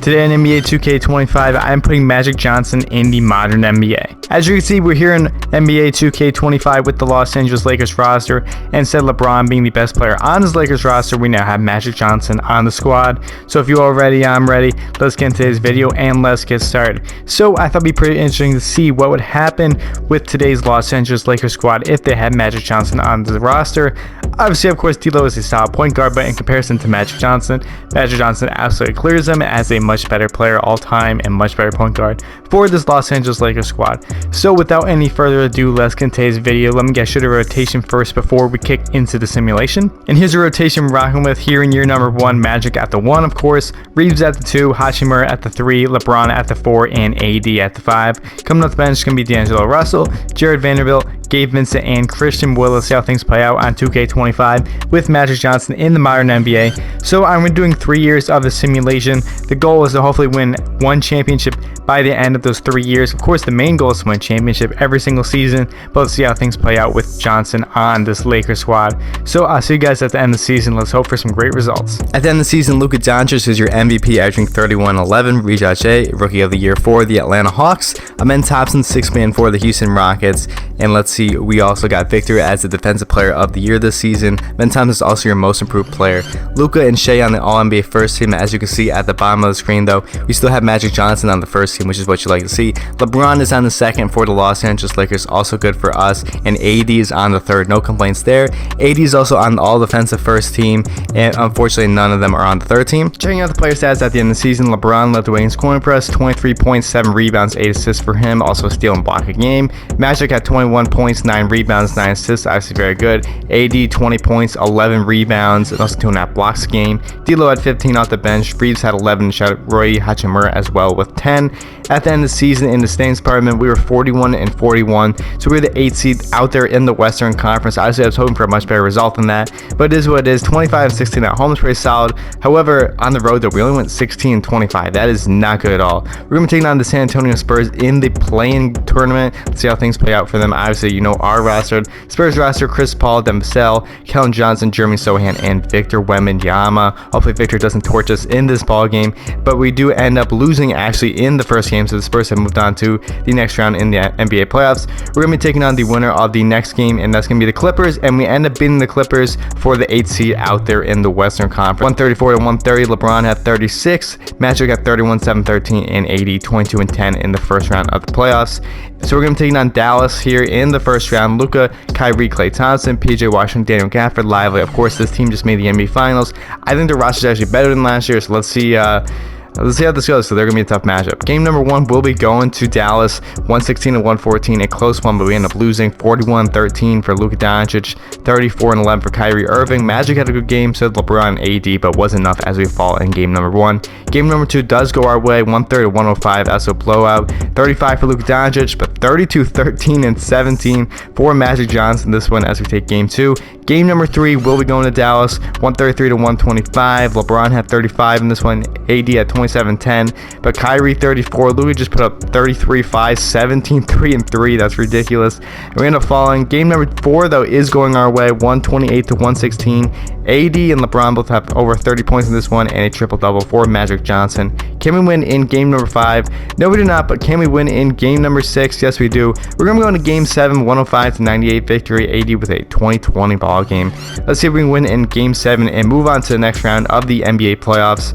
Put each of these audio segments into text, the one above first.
Today in NBA 2K25, I'm putting Magic Johnson in the modern NBA. As you can see, we're here in NBA 2K25 with the Los Angeles Lakers roster. Instead of LeBron being the best player on this Lakers roster, we now have Magic Johnson on the squad. So if you're all ready, I'm ready. Let's get into today's video and let's get started. So I thought it'd be pretty interesting to see what would happen with today's Los Angeles Lakers squad if they had Magic Johnson on the roster. Obviously, of course, D'Lo is a solid point guard, but in comparison to Magic Johnson absolutely clears him as a much better player all time and much better point guard for this Los Angeles Lakers squad. So without any further ado, let's get into today's video. Let me get you the rotation first before we kick into the simulation. And here's the rotation we're rocking with here in year number 1. Magic at the 1, of course, Reeves at the 2, Hachimura at the 3, LeBron at the 4, and AD at the 5. Coming off the bench is going to be D'Angelo Russell, Jared Vanderbilt, Gabe Vincent, and Christian Wood. Let's see how things play out on 2K25 with Magic Johnson in the modern NBA. So I'm doing 3 years of the simulation. The goal is to hopefully win one championship by the end of those 3 years. Of course, the main goal is to win championship every single season, but let's see how things play out with Johnson on this Lakers squad. So I'll see you guys at the end of the season. Let's hope for some great results. At the end of the season, Luka Doncic is your MVP, averaging 31-11. Rijace, Rookie of the Year for the Atlanta Hawks. Amen Thompson, 6th man for the Houston Rockets. And let's see, we also got Victor as the Defensive Player of the Year this season. Ben Thompson is also your Most Improved Player. Luka and Shea on the All-NBA first team. As you can see at the bottom of the screen, though, we still have Magic Johnson on the first team, which is what you like to see. LeBron is on the second for the Los Angeles Lakers, also good for us. And AD is on the third, no complaints there. AD is also on the All-Defensive first team, and unfortunately, none of them are on the third team. Checking out the player stats at the end of the season, LeBron led the way in scoring press, 23 points, 7 rebounds, 8 assists for him, also steal and block a game. Magic had 21 points, 9 rebounds, 9 assists, obviously very good. AD 20 points, 11 rebounds, and also 2.5 blocks a game. D'Lo had 15 off the bench. Reeves had 11. Shout out Roy Hachimura as well with 10. At the end of the season in the standings department, we were 41-41, so we were the 8th seed out there in the Western Conference. Obviously, I was hoping for a much better result than that, but it is what it is. 25-16 at home is pretty solid. However, on the road, though, we only went 16-25. That is not good at all. We're going to be taking on the San Antonio Spurs in the play-in tournament. Let's see how things play out for them. Obviously, you know our roster. Spurs roster, Chris Paul, Dembele, Kellen Johnson, Jeremy Sohan, and Victor Wembanyama. Hopefully, Victor doesn't torch us in this ball game, but we do end up losing actually in the first game, so the Spurs have moved on to the next round in the NBA playoffs. We're going to be taking on the winner of the next game, and that's going to be the Clippers, and we end up beating the Clippers for the 8th seed out there in the Western Conference. 134-130, LeBron had 36, Magic had 31, 7-13, and AD 22-10 in the first round of the playoffs. So we're going to be taking on Dallas here in the first round. Luka, Kyrie, Klay Thompson, PJ Washington, Daniel Gafford, Lively. Of course, this team just made the NBA Finals. I think the roster is actually better than last year, so let's see how this goes. So they're going to be a tough matchup. Game number 1 will be going to Dallas, 116-114, a close one, but we end up losing 41-13 for Luka Doncic, 34-11 for Kyrie Irving. Magic had a good game, so did LeBron and AD, but wasn't enough as we fall in game number 1. Game number 2 does go our way, 130-105, that's a blowout, 35 for Luka Doncic, but 32-13 and 17 for Magic Johnson this one as we take game 2. Game number 3 will be going to Dallas, 133-125. LeBron had 35 in this one, AD had 27-10, but Kyrie 34. Luka just put up 33-5, 17, 3 and 3. That's ridiculous. And we end up falling. Game number 4 though is going our way, 128-116. AD and LeBron both have over 30 points in this one and a triple-double for Magic Johnson. Can we win in game number 5? No, we do not, but can we win in game number 6? Yes, we do. We're going to go into game 7, 105-98 victory, AD with a 20-20 ball game. Let's see if we can win in game 7 and move on to the next round of the NBA playoffs.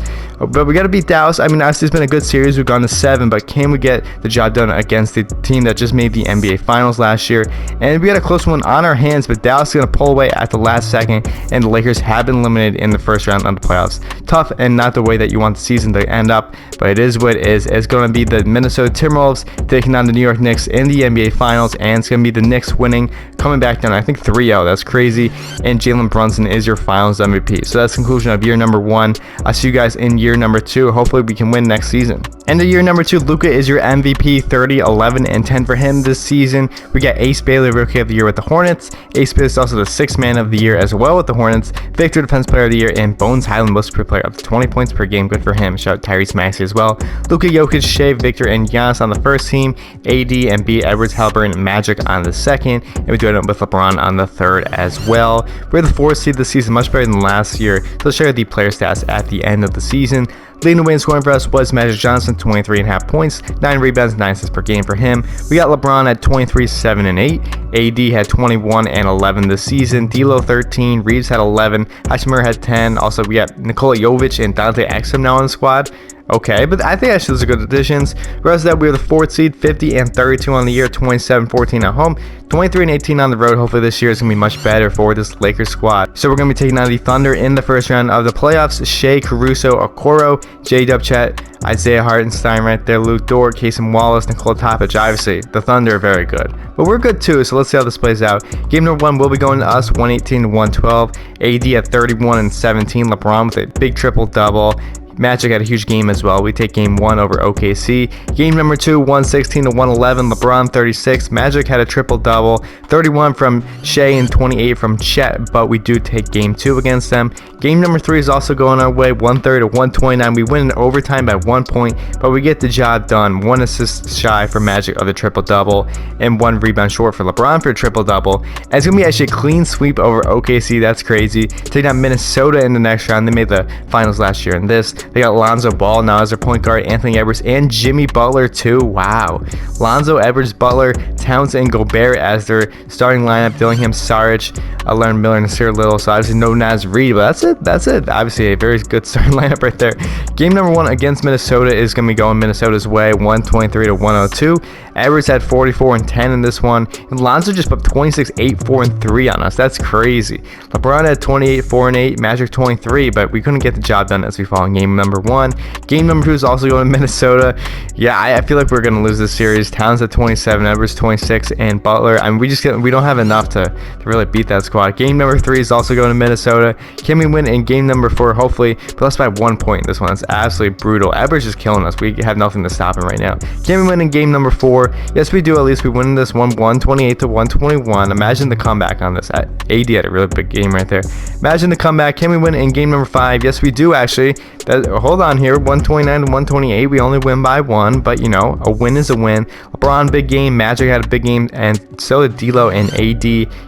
But we got to beat Dallas. I mean, obviously, it's been a good series. We've gone to 7, but can we get the job done against the team that just made the NBA Finals last year? And we got a close one on our hands, but Dallas is going to pull away at the last second, and the Lakers have been eliminated in the first round of the playoffs. Tough and not the way that you want the season to end up, but it is what it is. It's going to be the Minnesota Timberwolves taking on the New York Knicks in the NBA Finals, and it's going to be the Knicks winning, coming back down, I think 3-0. That's crazy. And Jalen Brunson is your Finals MVP. So that's the conclusion of year number 1. I'll see you guys in year number 2. Hopefully we can win next season. End of year number 2, Luka is your MVP, 30, 11, and 10 for him this season. We got Ace Bailey, Rookie of the Year with the Hornets. Ace Bailey is also the 6th man of the year as well with the Hornets. Victor, Defense Player of the Year, and Bones Highland, Most Improved Player, up to 20 points per game. Good for him. Shout out Tyrese Maxey as well. Luka, Jokic, Shea, Victor, and Giannis on the first team. AD and B, Edwards, Haliburton, Magic on the second. And we do it with LeBron on the third as well. We're the 4th seed this season, much better than last year. So let's share the player stats at the end of the season. Leading the way in scoring for us was Magic Johnson, 23.5 points, 9 rebounds, 9 assists per game for him. We got LeBron at 23, 7, and 8. AD had 21 and 11 this season. D'Lo 13, Reeves had 11, Hachimura had 10. Also, we got Nikola Jovic and Dante Exum now on the squad. Okay, but I think actually those are good additions. The rest of that, we were the 4th seed, 50 and 32 on the year, 27, 14 at home, 23 and 18 on the road. Hopefully this year is going to be much better for this Lakers squad. So we're going to be taking on the Thunder in the first round of the playoffs. Shea, Caruso, Okoro, J-Dub Chet, Isaiah Hartenstein right there, Luke Dort, Casey Wallace, Nikola Topic. Obviously, the Thunder are very good. But we're good too, so let's see how this plays out. Game number 1 will be going to us, 118 to 112. AD at 31 and 17. LeBron with a big triple-double. Magic had a huge game as well. We take game 1 over OKC. Game number 2, 116 to 111. LeBron 36. Magic had a triple-double. 31 from Shea and 28 from Chet, but we do take game 2 against them. Game number 3 is also going our way, 130 to 129. We win in overtime by 1 point, but we get the job done. 1 assist shy for Magic of the triple-double and 1 rebound short for LeBron for a triple-double. And it's going to be actually a clean sweep over OKC. That's crazy. Taking out Minnesota in the next round. They made the finals last year in this. They got Lonzo Ball now as their point guard, Anthony Edwards, and Jimmy Butler too. Wow. Lonzo, Edwards, Butler, Townsend, and Gobert as their starting lineup. Dillingham, Saric, Leonard Miller, and Nasir Little. So obviously no Naz Reid, but that's it. Obviously a very good starting lineup right there. Game number 1 against Minnesota is going to be going Minnesota's way, 123 to 102. Edwards had 44 and 10 in this one. And Lonzo just put 26, 8, 4, and 3 on us. That's crazy. LeBron had 28, 4, and 8. Magic 23, but we couldn't get the job done as we fall in game number 1. Game number 2 is also going to Minnesota. Yeah, I feel like we're going to lose this series. Towns at 27, Edwards 26, and Butler. I mean, we don't have enough to really beat that squad. Game number 3 is also going to Minnesota. Can we win in game number 4? Hopefully, but let's by 1 point. This one is absolutely brutal. Edwards is killing us. We have nothing to stop him right now. Can we win in game number 4? Yes, we do. At least we win this one, 128 to 121. Imagine the comeback on this. AD had a really big game right there. Imagine the comeback. Can we win in game number 5? Yes, we do actually. Hold on here, 129 to 128. We only win by 1, but you know, a win is a win. LeBron, big game. Magic had a big game, and so did D'Lo and AD.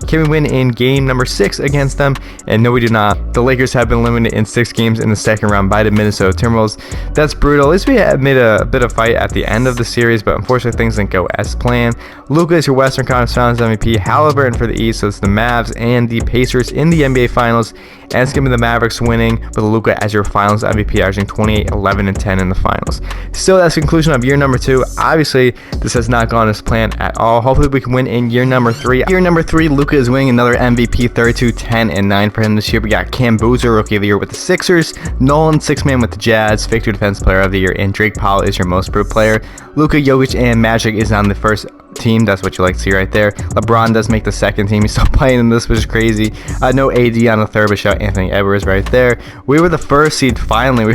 Can we win in game number 6 against them? And no, we do not. The Lakers have been eliminated in 6 games in the second round by the Minnesota Timberwolves. That's brutal. At least we had made a bit of fight at the end of the series, but unfortunately things didn't go as planned. Luka is your Western Conference Finals MVP. Halliburton for the East, so it's the Mavs and the Pacers in the NBA Finals. And it's going to be the Mavericks winning with Luka as your Finals MVP, averaging 28, 11, and 10 in the Finals. Still, that's the conclusion of year number 2. Obviously, this has not gone as planned at all. Hopefully, we can win in year number 3. Year number 3, Luka is winning another MVP, 32, 10, and 9 for him this year. We got Cam Boozer, Rookie of the Year with the Sixers, Nolan, 6-man with the Jazz, Victor, Defense Player of the Year, and Drake Powell is your Most Improved Player. Luka, Jokic, and Magic is on the first team. That's what you like to see right there. LeBron does make the second team. He's still playing in this, which is crazy. No AD on the third, but shout Anthony Edwards right there. We were the first seed finally.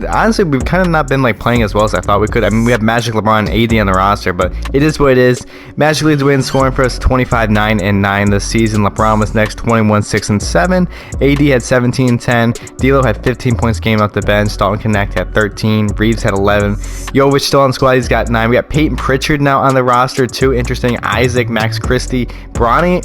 Honestly, we've kind of not been like playing as well as I thought we could. I mean, we have Magic, LeBron, and AD on the roster, but it is what it is. Magic leads the way in scoring for us, 25, 9, and 9 this season. LeBron was next, 21, 6, and 7. AD had 17, 10. D'Lo had 15 points game off the bench. Dalton Connect had 13. Reeves had 11. Jovic still on the squad. He's got 9. We got Peyton Pritchard now on the roster too. Interesting. Isaac, Max Christie, Bronny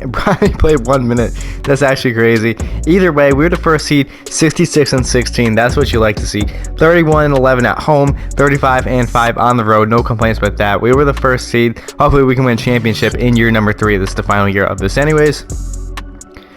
played 1 minute. That's actually crazy. Either way, we're the first seed, 66 and 16. That's what you like to see. 31 and 11 at home, 35 and 5 on the road. No complaints about that. We were the first seed. Hopefully we can win a championship in year number 3. This is the final year of this anyways.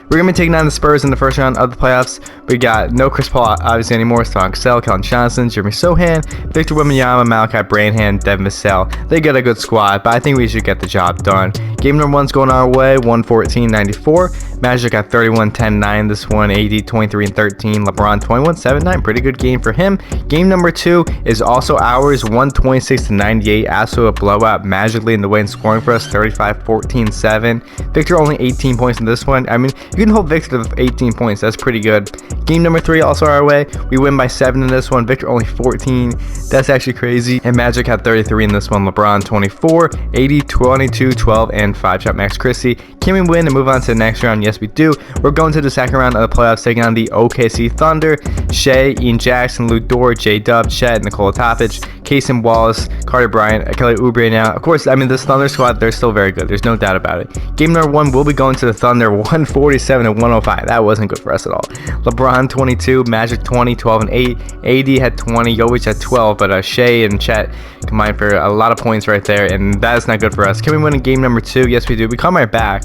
We're going to be taking on the Spurs in the first round of the playoffs. We got no Chris Paul obviously anymore. Stephon Cassell, Keldon Johnson, Jeremy Sohan, Victor Wembanyama, Malachi Branham, Devin Vassell. They got a good squad, but I think we should get the job done. Game number 1's going our way, 114-94. Magic got 31-10-9 this one. AD 23 and 13. LeBron 21-7-9. Pretty good game for him. Game number 2 is also ours, 126-98. Absolute blowout. Magic leading the way in scoring for us, 35-14-7. Victor only 18 points in this one. I mean, you can hold Victor to 18 points. That's pretty good. Game number 3 also our way. We win by 7 in this one. Victor only 14. That's actually crazy. And Magic had 33 in this one. LeBron 24. AD 22, 12, and 5. Shot Max Christie. Can we win and move on to the next round? Yes, we do. We're going to the second round of the playoffs, taking on the OKC Thunder. Shea, Ian Jackson, Lu Dort, J-Dub, Chet, Nikola Topic, Cason Wallace, Carter Bryant, Kelly Oubre now. Of course, I mean, this Thunder squad, they're still very good. There's no doubt about it. Game number 1, we'll be going to the Thunder 147-105. That wasn't good for us at all. LeBron 22, Magic 20, 12 and 8. AD had 20, Jovic had 12, but Shea and Chet combined for a lot of points right there, and that is not good for us. Can we win in game number 2? Yes, we do. We come right back.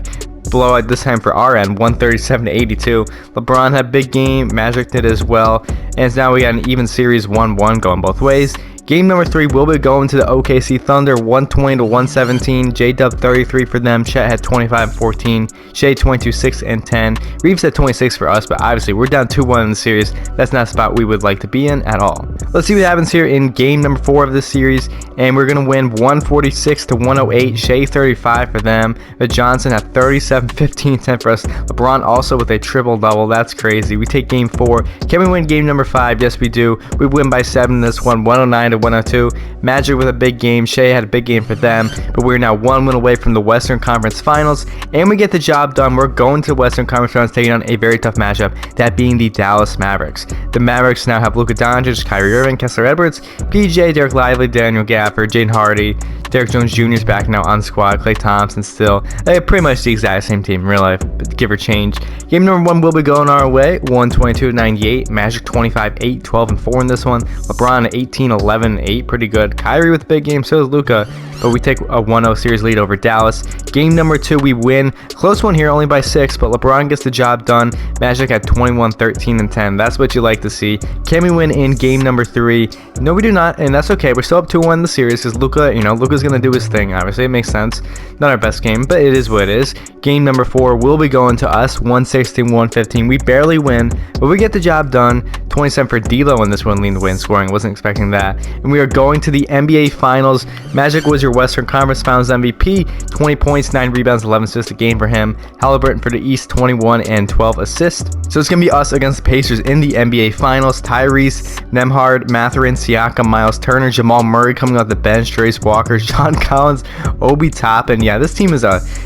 Blowout this time for our end, 137-82. LeBron had a big game, Magic did as well, and now we got an even series, 1-1 going both ways. Game number 3 will be going to the OKC Thunder, 120-117. J-Dub 33 for them. Chet had 25-14. Shea 22, 6 and 10. Reeves had 26 for us, but obviously we're down 2-1 in the series. That's not a spot we would like to be in at all. Let's see what happens here in game number 4 of this series, and we're gonna win 146-108. Shea 35 for them. But Johnson had 37, 15, 10 for us. LeBron also with a triple double. That's crazy. We take game 4. Can we win game number 5? Yes, we do. We win by 7 in this one, 109-102. Magic with a big game. Shea had a big game for them, but we're now 1 win away from the Western Conference Finals, and we get the job done. We're going to the Western Conference Finals, taking on a very tough matchup, that being the Dallas Mavericks. The Mavericks now have Luka Doncic, Kyrie Irving, Kessler Edwards, PJ, Derek Lively, Daniel Gafford, Jaden Hardy, Derek Jones Jr. is back now on the squad, Klay Thompson still. They have pretty much the exact same team in real life, but give or change. Game number 1 will be going our way, 122-98. Magic 25-8, 12 and 4 in this one. LeBron 18-11-8, pretty good. Kyrie with a big game, so is Luka, but we take a 1-0 series lead over Dallas. Game number 2, we win. Close one here, only by 6, but LeBron gets the job done. Magic at 21, 13 and 10. That's what you like to see. Can we win in game number 3? No, we do not, and that's okay. We're still up 2-1 in the series because Luka's gonna do his thing. Obviously, it makes sense. Not our best game, but it is what it is. Game number 4 will be going to us, 116-115. We barely win, but we get the job done. 27 for D'Lo in this one, leading the way in scoring. Wasn't expecting that. And we are going to the NBA Finals. Magic was your Western Conference Finals MVP. 20 points, 9 rebounds, 11 assists a game for him. Halliburton for the East, 21 and 12 assists. So it's going to be us against the Pacers in the NBA Finals. Tyrese, Nembhard, Mathurin, Siakam, Miles Turner, Jamal Murray coming off the bench, Trace Walker, John Collins, Obi Toppin. Yeah, this team is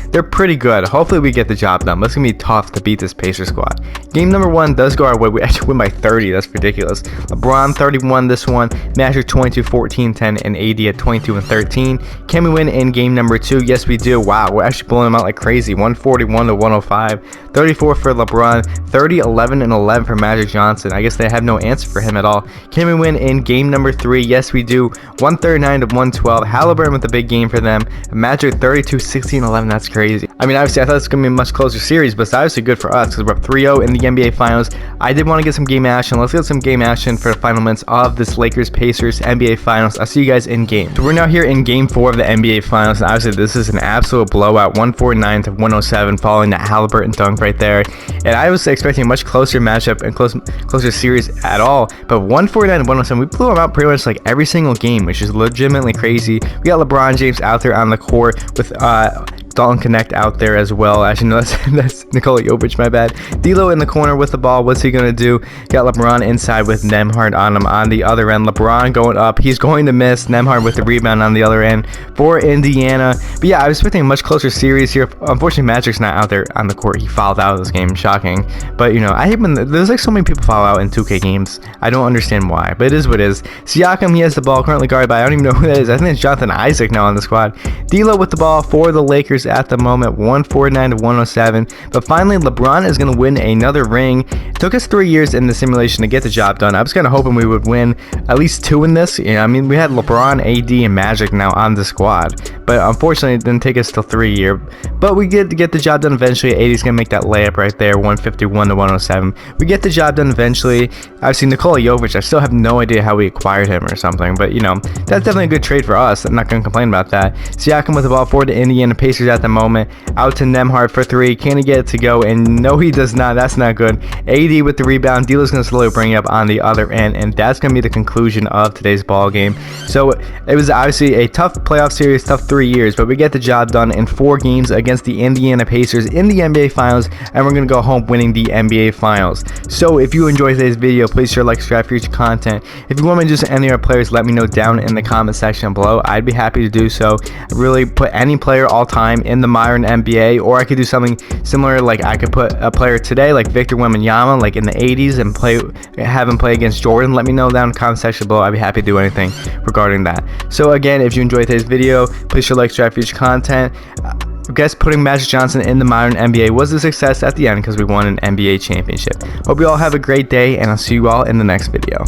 they're pretty good. Hopefully we get the job done. It's going to be tough to beat this Pacers squad. Game number 1 does go our way. We actually win by 30. That's ridiculous. LeBron 31 this one. Magic 22, 14, 10, and AD at 22 and 13. Can we win in game number 2? Yes, we do. Wow, we're actually blowing them out like crazy. 141-105. 34 for LeBron. 30, 11, and 11 for Magic Johnson. I guess they have no answer for him at all. Can we win in game number 3? Yes, we do. 139-112. Halliburton with a big game for them. Magic 32, 16, 11. That's crazy. I mean, obviously, I thought it was going to be a much closer series, but it's obviously good for us because we're up 3-0 in the NBA Finals. I did want to get some game action. Let's get some game action for the final minutes of this Lakers-Pacers NBA Finals. I'll see you guys in game. So we're now here in game 4 of the NBA Finals, and obviously this is an absolute blowout, 149-107, following that Halliburton dunk right there. And I was expecting a much closer matchup and closer series at all, but 149-107, we blew them out pretty much like every single game, which is legitimately crazy. We got LeBron James out there on the court with Dalton Connect out there as well. Actually, no, that's Nikola Jovic, my bad. D'Lo in the corner with the ball. What's he going to do? Got LeBron inside with Nembhard on him on the other end. LeBron going up. He's going to miss. Nembhard with the rebound on the other end for Indiana. But yeah, I was expecting a much closer series here. Unfortunately, Magic's not out there on the court. He fouled out of this game. Shocking. But, I hate when there's like so many people foul out in 2K games. I don't understand why, but it is what it is. Siakam, he has the ball currently guarded by, I don't even know who that is. I think it's Jonathan Isaac now on the squad. D'Lo with the ball for the Lakers at the moment, 149-107. But finally, LeBron is going to win another ring. It took us 3 years in the simulation to get the job done. I was kind of hoping we would win at least 2 in this. I mean, we had LeBron, AD, and Magic now on the squad, but unfortunately, it didn't take us till 3 years. But we get to get the job done eventually. AD's going to make that layup right there, 151-107. We get the job done eventually. Obviously, Nikola Jovic, I still have no idea how we acquired him or something, but that's definitely a good trade for us. I'm not going to complain about that. Siakam with the ball for the Indiana Pacers at the moment. Out to Nembhard for 3. Can he get it to go? And no, he does not. That's not good. AD with the rebound. D'Lo's going to slowly bring it up on the other end, and that's going to be the conclusion of today's ball game. So it was obviously a tough playoff series, tough 3 3 years, but we get the job done in 4 games against the Indiana Pacers in the NBA Finals, and we're going to go home winning the NBA Finals. So if you enjoyed today's video, please share, like, subscribe for future content. If you want me to do any of our players, let me know down in the comment section below. I'd be happy to do so. Really put any player all time in the modern NBA, or I could do something similar, like I could put a player today like Victor Wembanyama like in the 80s and have him play against Jordan. Let me know down in the comment section below. I'd be happy to do anything regarding that. So again, if you enjoyed today's video, please share, like, subscribe for future content. I guess putting Magic Johnson in the modern NBA was a success at the end because we won an NBA championship. Hope you all have a great day, and I'll see you all in the next video.